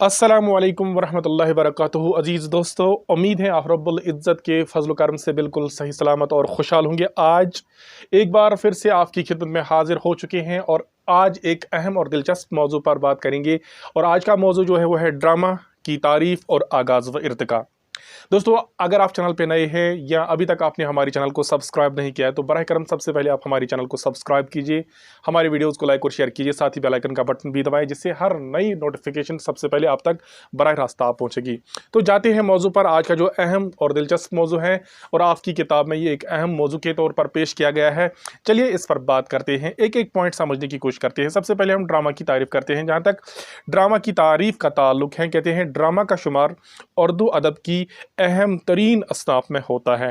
अस्सलामुअलैकुम वरहमतुल्लाहि वबरकातुहू। अजीज़ दोस्तों, उम्मीद है आप रब्बुल इज़्ज़त के फजल करम से बिल्कुल सही सलामत और खुशहाल होंगे। आज एक बार फिर से आपकी खिदमत में हाजिर हो चुके हैं और आज एक अहम और दिलचस्प मौजू पर बात करेंगे। और आज का मौजू जो है वो है ड्रामा की तारीफ़ और आगाज़ व इर्तिका। दोस्तों, अगर आप चैनल पे नए हैं या अभी तक आपने हमारी चैनल को सब्सक्राइब नहीं किया है तो बराह करम सबसे पहले आप हमारी चैनल को सब्सक्राइब कीजिए, हमारे वीडियोस को लाइक और शेयर कीजिए, साथ ही बेल आइकन का बटन भी दबाएं जिससे हर नई नोटिफिकेशन सबसे पहले आप तक बराह रास्ता आप पहुंचेगी। तो जाते हैं मौजू पर। आज का जो अहम और दिलचस्प मौजू है और आपकी किताब में ये एक अहम मौजू के तौर पर पेश किया गया है। चलिए इस पर बात करते हैं, एक एक पॉइंट समझने की कोशिश करते हैं। सबसे पहले हम ड्रामा की तारीफ करते हैं। जहाँ तक ड्रामा की तारीफ का ताल्लुक है, कहते हैं ड्रामा का शुमार उर्दू अदब की अहम तरीन असनाफ में होता है।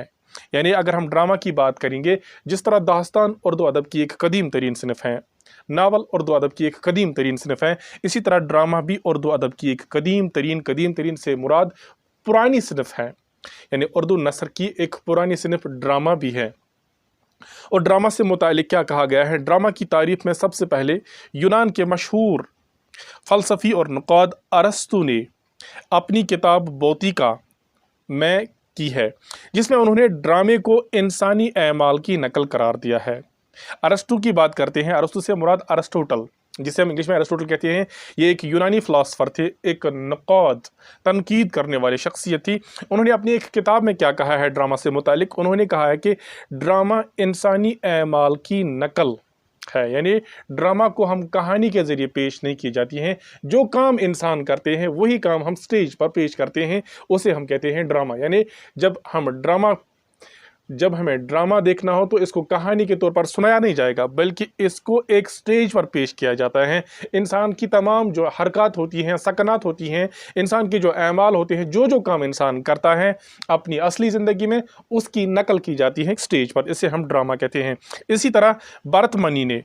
यानी अगर हम ड्रामा की बात करेंगे, जिस तरह दास्तान उर्दू अदब की एक कदीम तरीन सिनफ है, नावल उर्दू अदब की एक कदीम तरीन सिनफ है, इसी तरह ड्रामा भी उर्दू अदब की एक कदीम तरीन से मुराद पुरानी सिनफ है। यानी उर्दू नसर की एक पुरानी सिनफ ड्रामा भी है। और ड्रामा से मुतालिक क्या कहा गया है? ड्रामा की तारीफ में सबसे पहले यूनान के मशहूर फलसफी और नुकाद अरस्तु ने अपनी किताब बोतिका में की है, जिसमें उन्होंने ड्रामे को इंसानी एमाल की नकल करार दिया है। अरस्तु की बात करते हैं। अरस्तु से मुराद अरिस्टोटल, जिसे हम इंग्लिश में अरिस्टोटल कहते हैं। ये एक यूनानी फिलासफर थे, एक नक़ाद तनकीद करने वाली शख्सियत थी। उन्होंने अपनी एक किताब में क्या कहा है ड्रामा से मुतालिक? उन्होंने कहा है कि ड्रामा इंसानी एमाल की नकल है। यानी ड्रामा को हम कहानी के जरिए पेश नहीं की जाती हैं, जो काम इंसान करते हैं वही काम हम स्टेज पर पेश करते हैं, उसे हम कहते हैं ड्रामा। यानी जब हमें ड्रामा देखना हो तो इसको कहानी के तौर पर सुनाया नहीं जाएगा, बल्कि इसको एक स्टेज पर पेश किया जाता है। इंसान की तमाम जो हरकत होती हैं, सकनात होती हैं, इंसान के जो अमाल होते हैं, जो काम इंसान करता है अपनी असली ज़िंदगी में, उसकी नकल की जाती है स्टेज पर। इसे हम ड्रामा कहते हैं। इसी तरह भरत मुनि ने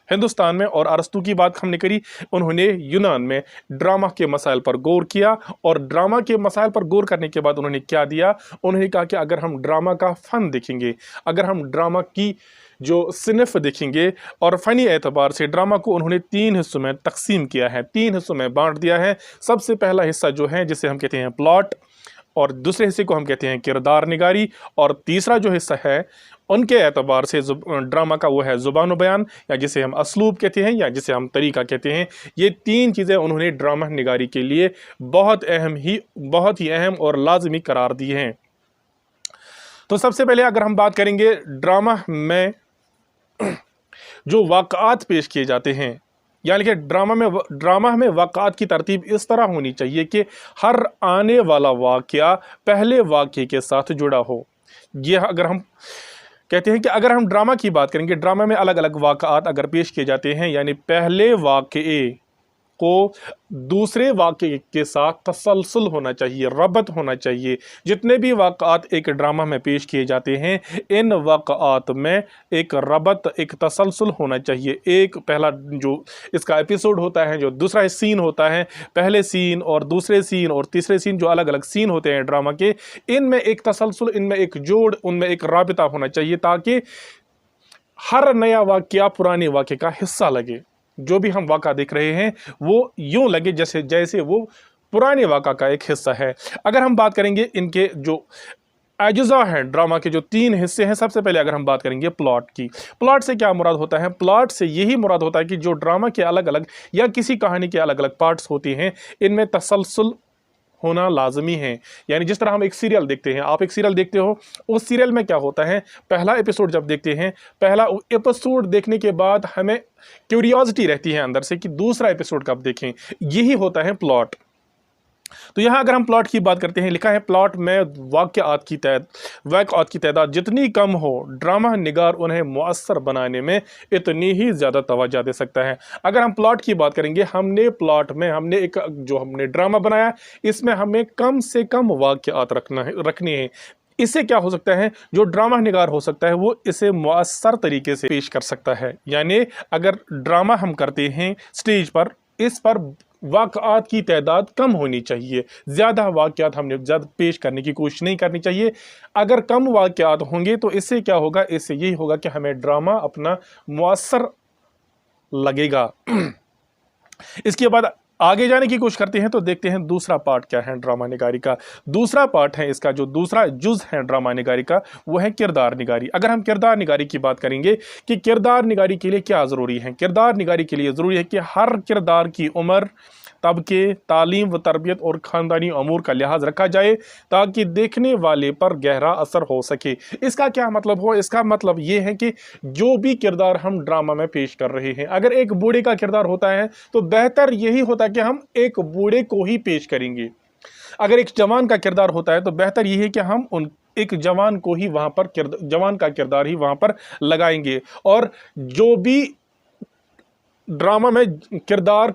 हिंदुस्तान में, और अरस्तु की बात हमने करी, उन्होंने यूनान में ड्रामा के मसाइल पर गौर किया। और ड्रामा के मसाइल पर गौर करने के बाद उन्होंने क्या दिया? उन्होंने कहा कि अगर हम ड्रामा का फ़न देखेंगे, अगर हम ड्रामा की जो सिनफ देखेंगे, और फ़नी एतबार से ड्रामा को उन्होंने 3 हिस्सों में तकसीम किया है, 3 हिस्सों में बांट दिया है। सबसे पहला हिस्सा जो है जिसे हम कहते हैं प्लॉट, और दूसरे हिस्से को हम कहते हैं किरदार निगारी, और तीसरा जो हिस्सा है उनके एतबार से ड्रामा का वो है ज़ुबान बयान, या जिसे हम असलूब कहते हैं, या जिसे हम तरीका कहते हैं। ये 3 चीज़ें उन्होंने ड्रामा निगारी के लिए बहुत ही अहम और लाजमी करार दी हैं। तो सबसे पहले अगर हम बात करेंगे ड्रामा में जो वाक़आत पेश किए जाते हैं, यानी कि ड्रामा में वाक़आत की तरतीब इस तरह होनी चाहिए कि हर आने वाला वाक़या पहले वाक़ये के साथ जुड़ा हो। ये अगर हम कहते हैं कि अगर हम ड्रामा की बात करेंगे, ड्रामा में अलग अलग वाक़आत अगर पेश किए जाते हैं, यानी पहले वाक़ये को दूसरे वाक़ये के साथ तसलसल होना चाहिए, रबत होना चाहिए। जितने भी वाक़आत एक ड्रामा में पेश किए जाते हैं, इन वाक़आत में एक रबत, एक तसलसल होना चाहिए। एक पहला जो इसका एपिसोड होता है, जो दूसरा सीन होता है, पहले सीन और दूसरे सीन और तीसरे सीन, जो अलग अलग सीन होते हैं ड्रामा के, इनमें एक तसलसल, इनमें एक जोड़, उनमें एक राबिता होना चाहिए, ताकि हर नया वाक़या पुराने वाक़ये का हिस्सा लगे। जो भी हम वाक़ा देख रहे हैं वो यूं लगे जैसे वो पुराने वाक़ा का एक हिस्सा है। अगर हम बात करेंगे इनके जो अज्जा हैं, ड्रामा के जो 3 हिस्से हैं, सबसे पहले अगर हम बात करेंगे प्लॉट की। प्लॉट से क्या मुराद होता है? प्लॉट से यही मुराद होता है कि जो ड्रामा के अलग अलग या किसी कहानी के अलग अलग पार्ट्स होते हैं, इनमें तसलसल होना लाजमी है। यानी जिस तरह हम एक सीरियल देखते हैं, आप एक सीरियल देखते हो, उस सीरियल में क्या होता है, पहला एपिसोड जब देखते हैं, पहला एपिसोड देखने के बाद हमें क्यूरियोसिटी रहती है अंदर से कि दूसरा एपिसोड कब देखें। यही होता है प्लॉट। तो यहाँ अगर हम प्लॉट की बात करते हैं, लिखा है प्लॉट में वाक़यात की तादाद जितनी कम हो, ड्रामा निगार उन्हें मुअस्सर बनाने में इतनी ही ज़्यादा तवज्जो दे सकता है। अगर हम प्लॉट की बात करेंगे, हमने ड्रामा बनाया, इसमें हमें कम से कम वाक़यात रखने हैं। इससे क्या हो सकता है, जो ड्रामा निगार हो सकता है वो इसे मुअस्सर तरीके से पेश कर सकता है। यानी अगर ड्रामा हम करते हैं स्टेज पर, इस पर वाक़आत की तादाद कम होनी चाहिए, ज़्यादा वाक़यात हमने ज़्यादा पेश करने की कोशिश नहीं करनी चाहिए। अगर कम वाक़यात होंगे तो इससे क्या होगा? इससे यही होगा कि हमें ड्रामा अपना मुअस्सर लगेगा। इसके बाद आगे जाने की कोशिश करते हैं तो देखते हैं दूसरा पार्ट क्या है ड्रामा निगारी का। दूसरा पार्ट है इसका, जो दूसरा जुज है ड्रामा निगारी का, वो है किरदार निगारी। अगर हम किरदार निगारी की बात करेंगे कि किरदार निगारी के लिए क्या ज़रूरी है, किरदार निगारी के लिए ज़रूरी है कि हर किरदार की उम्र, तबके, तालीम व तरबियत और ख़ानदानी अमूर का लिहाज रखा जाए ताकि देखने वाले पर गहरा असर हो सके। इसका क्या मतलब हो? इसका मतलब ये है कि जो भी किरदार हम ड्रामा में पेश कर रहे हैं, अगर एक बूढ़े का किरदार होता है तो बेहतर यही होता है कि हम एक बूढ़े को ही पेश करेंगे। अगर एक जवान का किरदार होता है तो बेहतर यही है कि हम एक जवान को ही वहाँ पर जवान का किरदार ही वहाँ पर लगाएंगे। और जो भी ड्रामा में किरदार,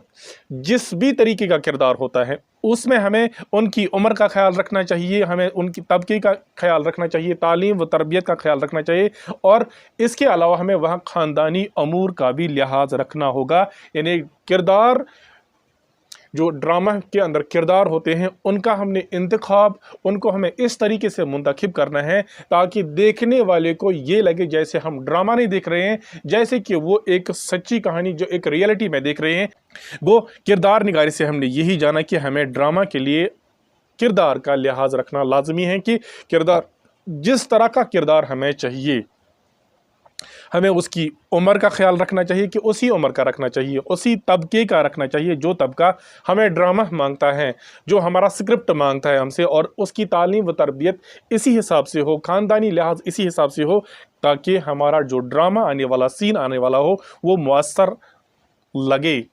जिस भी तरीके का किरदार होता है, उसमें हमें उनकी उम्र का ख्याल रखना चाहिए, हमें उनकी तबके का ख्याल रखना चाहिए, तालीम व तरबियत का ख्याल रखना चाहिए, और इसके अलावा हमें वहाँ ख़ानदानी अमूर का भी लिहाज रखना होगा। यानी किरदार, जो ड्रामा के अंदर किरदार होते हैं, उनका हमने इंतखाब, उनको हमें इस तरीके से मुंतखब करना है ताकि देखने वाले को ये लगे जैसे हम ड्रामा नहीं देख रहे हैं, जैसे कि वो एक सच्ची कहानी जो एक रियलिटी में देख रहे हैं। वो किरदार निगारी से हमने यही जाना कि हमें ड्रामा के लिए किरदार का लिहाज रखना लाजमी है कि किरदार, जिस तरह का किरदार हमें चाहिए, हमें उसकी उम्र का ख्याल रखना चाहिए कि उसी उम्र का रखना चाहिए, उसी तबके का रखना चाहिए जो तबका हमें ड्रामा मांगता है, जो हमारा स्क्रिप्ट मांगता है हमसे, और उसकी तालीम व तरबियत इसी हिसाब से हो, ख़ानदानी लिहाज इसी हिसाब से हो, ताकि हमारा जो ड्रामा आने वाला, सीन आने वाला हो, वो मुअस्सर लगे।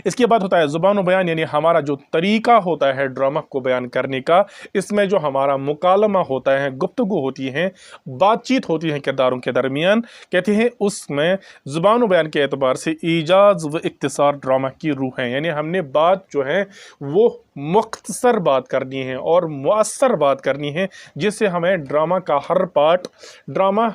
इसके बाद होता है ज़ुबान बयान, यानी हमारा जो तरीका होता है ड्रामा को बयान करने का। इसमें जो हमारा मुकालमा होता है, गुफ्तगू होती है, बातचीत होती है किरदारों के दरमियान, कहते हैं उसमें ज़ुबान बयान के एतबार से ईजाज़ व इख्तिसार ड्रामा की रूह है। यानी हमने बात जो है वो मुख्तसर बात करनी है और मुअस्सर बात करनी है, जिससे हमें ड्रामा का हर पार्ट, ड्रामा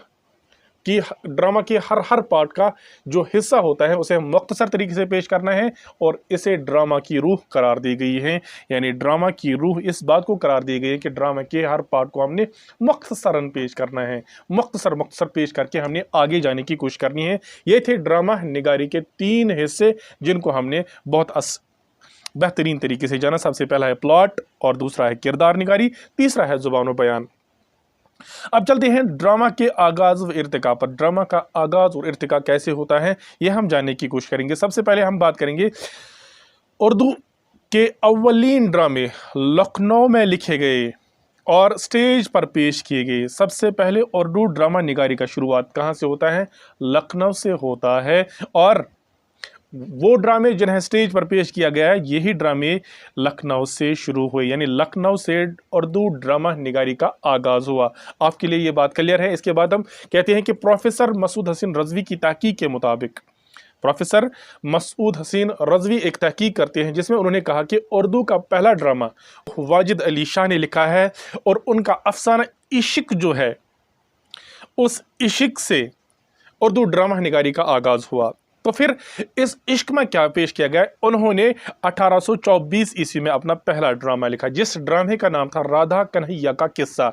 के हर पार्ट का जो हिस्सा होता है उसे मुख्तसर तरीके से पेश करना है, और इसे ड्रामा की रूह करार दी गई है। यानी ड्रामा की रूह इस बात को करार दी गई है कि ड्रामा के हर पार्ट को हमने मुख्तसरन पेश करना है, मुख्तसर पेश करके हमने आगे जाने की कोशिश करनी है। ये थे ड्रामा निगारी के 3 हिस्से, जिनको हमने बहुत बेहतरीन तरीके से जाना। सबसे पहला है प्लॉट, और दूसरा है किरदार निगारी, तीसरा है ज़ुबान बयान। अब चलते हैं ड्रामा के आगाज व इर्तिका पर। ड्रामा का आगाज और इर्तिका कैसे होता है, यह हम जानने की कोशिश करेंगे। सबसे पहले हम बात करेंगे उर्दू के अव्वलीन ड्रामे लखनऊ में लिखे गए और स्टेज पर पेश किए गए। सबसे पहले उर्दू ड्रामा निगारी का शुरुआत कहाँ से होता है? लखनऊ से होता है। और वो ड्रामे जिन्हें स्टेज पर पेश किया गया है, यही ड्रामे लखनऊ से शुरू हुए, यानी लखनऊ से उर्दू ड्रामा निगारी का आगाज़ हुआ। आपके लिए ये बात क्लियर है। इसके बाद हम कहते हैं कि प्रोफेसर मसूद हसन रज़वी की तहकीक के मुताबिक, प्रोफेसर मसूद हसन रज़वी एक तहकीक करते हैं जिसमें उन्होंने कहा कि उर्दू का पहला ड्रामा वाजिद अली शाह ने लिखा है, और उनका अफसाना इश्क जो है, उस इश्क से उर्दू ड्रामा निगारी का आगाज़ हुआ। तो फिर इस इश्क में क्या पेश किया गया? उन्होंने 1824 ईस्वी में अपना पहला ड्रामा लिखा, जिस ड्रामे का नाम था राधा कन्हैया का किस्सा।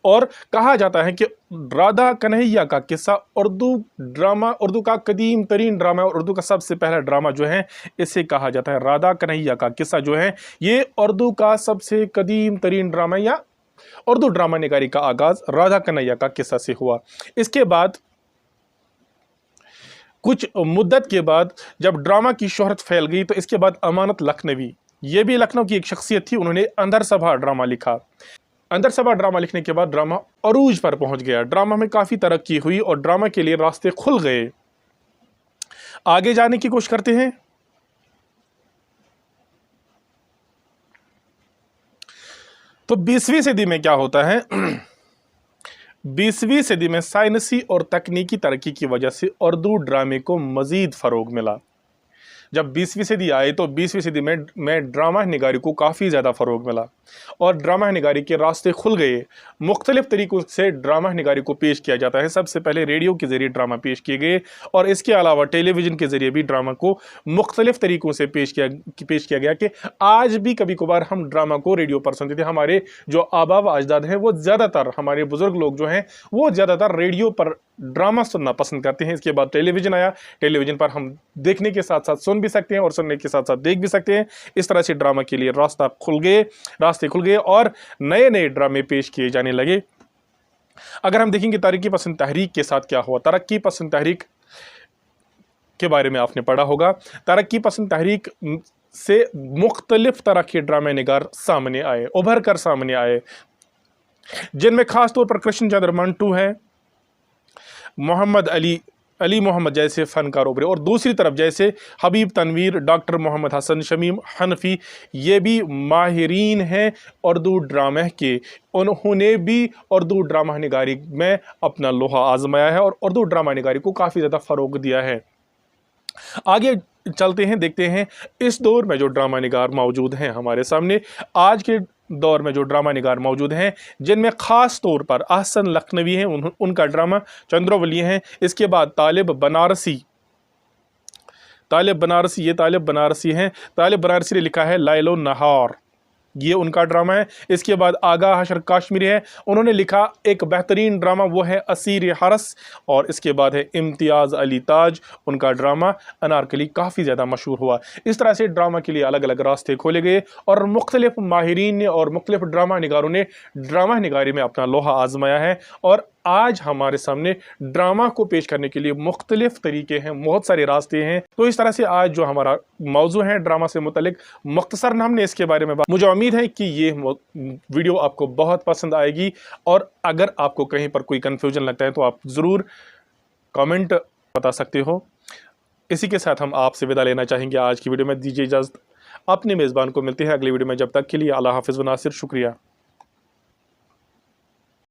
और कहा जाता है कि राधा कन्हैया का किस्सा उर्दू का कदीम तरीन ड्रामा, उर्दू का सबसे पहला ड्रामा जो है, इसे कहा जाता है राधा कन्हैया का किस्सा जो है, ये उर्दू का सबसे कदीम तरीन ड्रामा, या उर्दू ड्रामा निगारी का आगाज़ राधा कन्हैया का किस्सा से हुआ। इसके बाद कुछ मुद्दत के बाद जब ड्रामा की शोहरत फैल गई, तो इसके बाद अमानत लखनवी, ये भी लखनऊ की एक शख्सियत थी, उन्होंने अंदर सभा ड्रामा लिखा। अंदर सभा ड्रामा लिखने के बाद ड्रामा अरूज पर पहुंच गया। ड्रामा में काफ़ी तरक्की हुई और ड्रामा के लिए रास्ते खुल गए। आगे जाने की कोशिश करते हैं। तो 20वीं सदी में क्या होता है? 20वीं सदी में साइंसी और तकनीकी तरक्की की वजह से उर्दू ड्रामे को मज़ीद फ़रोग मिला। जब 20वीं सदी आई तो 20वीं सदी में ड्रामा निगारी को काफ़ी ज़्यादा फ़रोग मिला। اور ड्रामा निगारी के रास्ते खुल गए। मुख्तलिफ तरीक़ों से ड्रामा निगारी को पेश किया जाता है। सबसे पहले रेडियो के ज़रिए ड्रामा पेश किए गए और इसके अलावा टेलीविज़न के ज़रिए भी ड्रामा को मुख्तलिफ तरीक़ों से पेश किया गया कि आज भी कभी कभार हम ड्रामा को रेडियो पर सुनते थे। हमारे जो आबा व अजदाद हैं वो ज़्यादातर, हमारे बुज़ुर्ग लोग जो हैं वो ज़्यादातर रेडियो पर ड्रामा सुनना पसंद करते हैं। इसके बाद टेलीविज़न आया, टेलीविज़न पर हम देखने के साथ साथ सुन भी सकते हैं और सुनने के साथ साथ देख भी सकते हैं। इस तरह से ड्रामा के लिए रास्ते खुल गए और नए नए ड्रामे पेश किए जाने लगे। अगर हम देखेंगे तरक्की पसंद तहरीक के साथ क्या हुआ, तरक्की पसंद तहरीक के बारे में आपने पढ़ा होगा। तरक्की पसंद तहरीक से मुख्तलिफ तरह के ड्रामे निगार सामने आए, उभर कर सामने आए, जिनमें खास तौर पर कृष्ण चंद्र मंटू है, मोहम्मद अली मोहम्मद जैसे फनकार उभरे और दूसरी तरफ जैसे हबीब तनवीर, डॉक्टर मोहम्मद हसन शमीम हनफी, ये भी माहिरीन हैं उर्दू ड्रामा के। उन्होंने भी उर्दू ड्रामा निगारी में अपना लोहा आजमाया है और उर्दू ड्रामा निगारी को काफ़ी ज़्यादा फ़रोग दिया है। आगे चलते हैं, देखते हैं इस दौर में जो ड्रामा निगार मौजूद हैं हमारे सामने, आज के दौर में जो ड्रामा निगार मौजूद हैं जिनमें ख़ास तौर पर अहसन लखनवी हैं, उनका ड्रामा चंद्रोवली हैं। इसके बाद तालिब बनारसी, ये तालिब बनारसी हैं। तालिब बनारसी ने लिखा है लैलो नहार, ये उनका ड्रामा है। इसके बाद आगा हशर काश्मीरी है, उन्होंने लिखा एक बेहतरीन ड्रामा, वो है असीर हरस। और इसके बाद है इम्तियाज़ अली ताज, उनका ड्रामा अनारकली काफ़ी ज़्यादा मशहूर हुआ। इस तरह से ड्रामा के लिए अलग अलग रास्ते खोले गए और मुख्तलिफ माहिरीन ने और मुख्तलिफ ड्रामा निगारों ने ड्रामा निगारी में अपना लोहा आजमाया है। और आज हमारे सामने ड्रामा को पेश करने के लिए मुख्तलिफ तरीके हैं, बहुत सारे रास्ते हैं। तो इस तरह से आज जो हमारा मौजू है ड्रामा से मुतल्लिक मुख्तसरन हमने इसके बारे में मुझे उम्मीद है कि ये वीडियो आपको बहुत पसंद आएगी। और अगर आपको कहीं पर कोई कन्फ्यूजन लगता है तो आप ज़रूर कमेंट बता सकते हो। इसी के साथ हम आपसे विदा लेना चाहेंगे। आज की वीडियो में दीजिए इजाज़त, अपने मेज़बान को मिलते हैं अगली वीडियो में। जब तक के लिए अल्लाह हाफ़िज़ व नासिर, शुक्रिया।